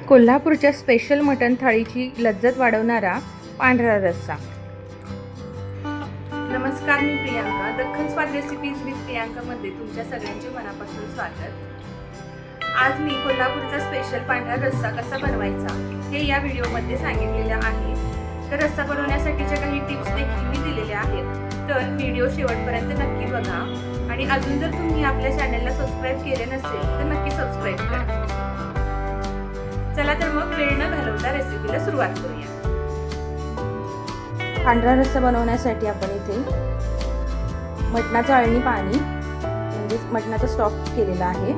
कोल्हापूरच्या स्पेशल मटण थाळीची लज्जत वाढवणारा पांढरा रस्सा. नमस्कार, मी प्रियांका. दख्खन स्वाद रेसिपीज विथ प्रियांकामध्ये तुमच्या सगळ्यांचे मनापासून स्वागत. आज मी कोल्हापूरचा स्पेशल पांढरा रस्सा कसा बनवायचा हे या व्हिडिओमध्ये सांगितलेले आहे. तर रस्सा बनवण्यासाठीच्या काही टिप्स देखील मी दिलेल्या आहेत. तर व्हिडिओ शेवटपर्यंत नक्की बघा आणि अजून जर तुम्ही आपल्या चॅनलला सबस्क्राईब केले नसेल तर नक्की सबस्क्राईब करा. चला तर मग वेळ न घालवता रेसिपीला सुरुवात करूया. पांढरा रस्सा बनवण्यासाठी आपण इथे मटणाचं अळणी पाणी म्हणजे मटणाचा स्टॉक केलेला आहे.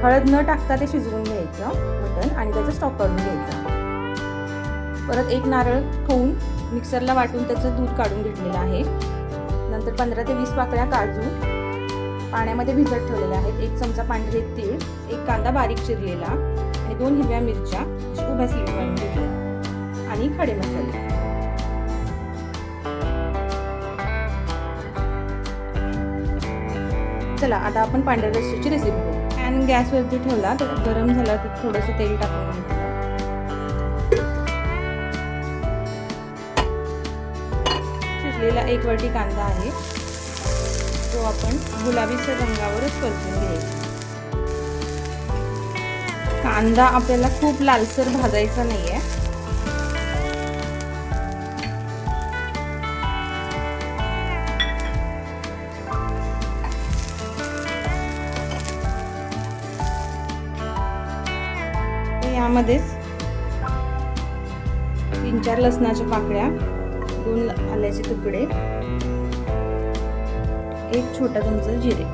हळद न टाकता ते शिजवून घ्यायचं मटण आणि त्याचा स्टॉक काढून घ्यायचा. परत एक नारळ ठेवून मिक्सरला वाटून त्याचं दूध काढून घेतलेलं आहे. नंतर 15 ते 20 पाकळ्या काजू पाण्यामध्ये भिजत ठेवलेल्या आहेत. 1 चमचा पांढरे तीळ, 1 कांदा बारीक चिरलेला आणि 2 हिरव्या मिरच्या उभ्या स्लिट करून घेतल्या आणि खडे मसाले. चला आता आपण पांढऱ्या रस्स्याची रेसिपी बघू. पॅन गॅसवरती ठेवला तर गरम झाला तर थोडंसं तेल टाकून घेतलं. शिजलेला 1 वाटी कांदा आहे, तो आपण गुलाबीच्या रंगावरच परतून घ्यायचा. कांदा आपल्याला खूप लालसर भाजायचा नाहीये. यामध्येच 3-4 लसणाच्या पाकळ्या, 2 आल्याचे तुकडे, 1 छोटा चमचा जिरे,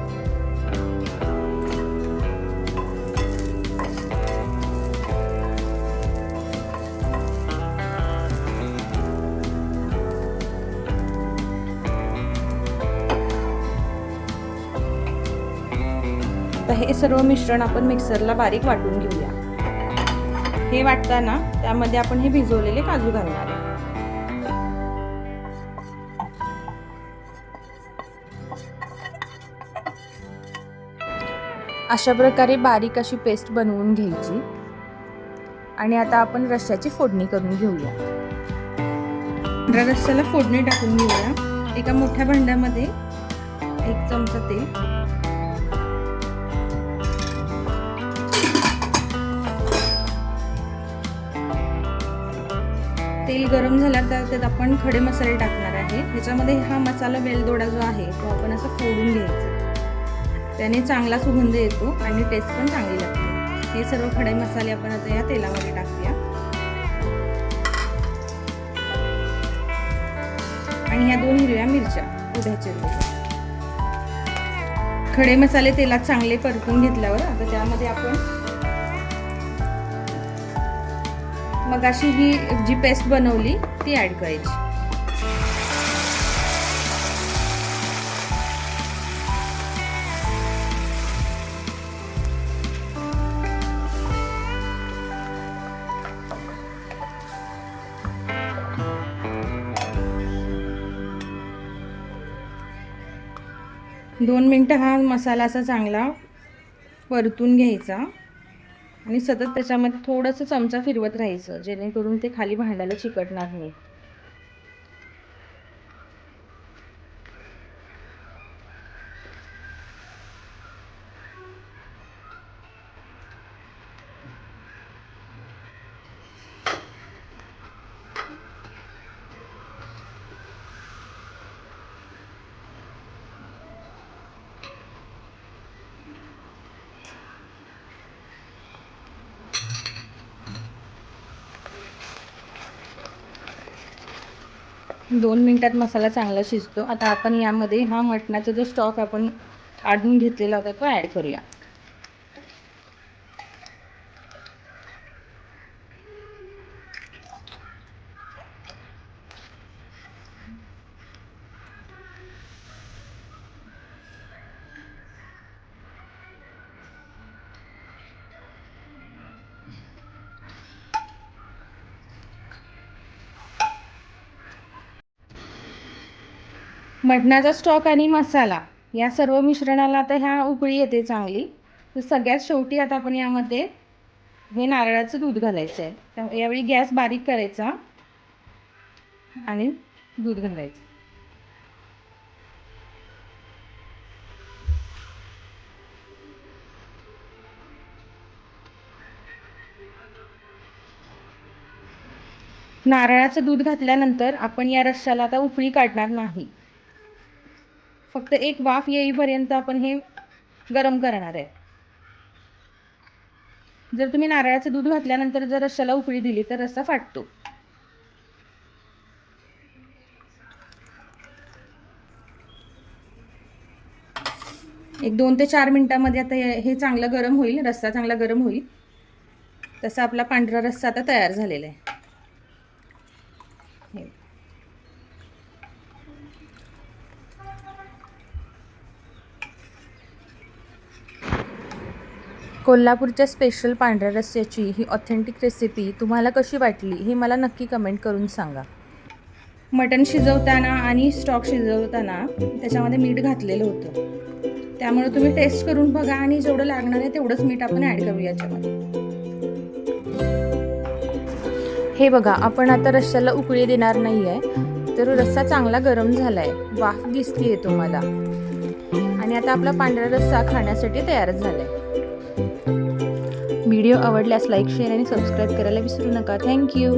आता हे सर्व मिश्रण आपण मिक्सरला बारीक वाटून घेऊया. हे वाटताना त्यामध्ये आपण हे भिजवलेले काजू घालणार आहे. अशा प्रकारे बारीक अशी पेस्ट बनवून घ्यायची आणि आता आपण रस्स्याची फोडणी करून घेऊया. रस्स्याला फोडणी टाकून घेऊया. एका मोठ्या भांड्यामध्ये 1 चमचा तेल, तेल गरम झाल्यावर त्यात आपण खडे मसाले टाकणार आहे. ह्याच्यामध्ये हा मसाला वेलदोडा जो आहे तो आपण असं फोडून घ्यायचा. त्याने चांगला सुगंध येतो आणि टेस्ट पण चांगली लागते. हे सर्व खडे मसाले आपण आता या तेलामध्ये टाकूया आणि ह्या 2 हिरव्या मिरच्या उभ्या चिरलेल्या. खडे मसाले तेलात चांगले परतून घेतल्यावर आता त्यामध्ये आपण मगाशी ही जी पेस्ट बनवली ती ऍड करायची. दोन मिनिटं हा मसाला असा चांगला परतून घ्यायचा आणि सतत त्याच्यामध्ये थोडंसं चमचा फिरवत राहायचं, जेणेकरून ते खाली भांड्याला चिकटणार नाही. दोन मिनिटात मसाला चांगला शिजतो. आता आपण यामध्ये हा मटणाचा जो स्टॉक आपण काढून घेतलेला होता तो ॲड करूया. मटणाचा स्टॉक आणि मसाला या सर्व मिश्रणाला आता ह्या उकळी येते चांगली. तर सगळ्यात शेवटी आता आपण यामध्ये हे नारळाचं दूध घालायचं आहे. यावेळी गॅस बारीक करायचा आणि दूध घालायचं. नारळाचं दूध घातल्यानंतर आपण या रस्स्याला आता उकळी काढणार नाही. फक्त एक वाफ येईपर्यंत आपण हे गरम करणार आहे. जर तुम्ही नारळाचं दूध घातल्यानंतर जर रस्स्याला उकळी दिली तर रस्सा फाटतो. एक 2 ते 4 मिनिटांमध्ये आता हे चांगलं गरम होईल, रस्सा चांगला गरम होईल. तसा आपला पांढरा रस्सा आता तयार झालेला आहे. कोल्हापूरच्या स्पेशल पांढऱ्या रस्स्याची ही ऑथेंटिक रेसिपी तुम्हाला कशी वाटली हे मला नक्की कमेंट करून सांगा. मटण शिजवताना आणि स्टॉक शिजवताना त्याच्यामध्ये मीठ घातलेलं होतं, त्यामुळे तुम्ही टेस्ट करून बघा आणि जेवढं लागणार आहे तेवढंच मीठ आपण ॲड करू याच्यामध्ये. हे बघा, आपण आता रस्स्याला उकळी देणार नाही आहे, तर रस्सा चांगला गरम झाला आहे, वाफ दिसते तुम्हाला. आणि आता आपला पांढरा रस्सा खाण्यासाठी तयार झाला आहे. व्हिडिओ आवडल्यास लाईक, शेअर आणि सबस्क्राईब करायला विसरू नका. थँक्यू.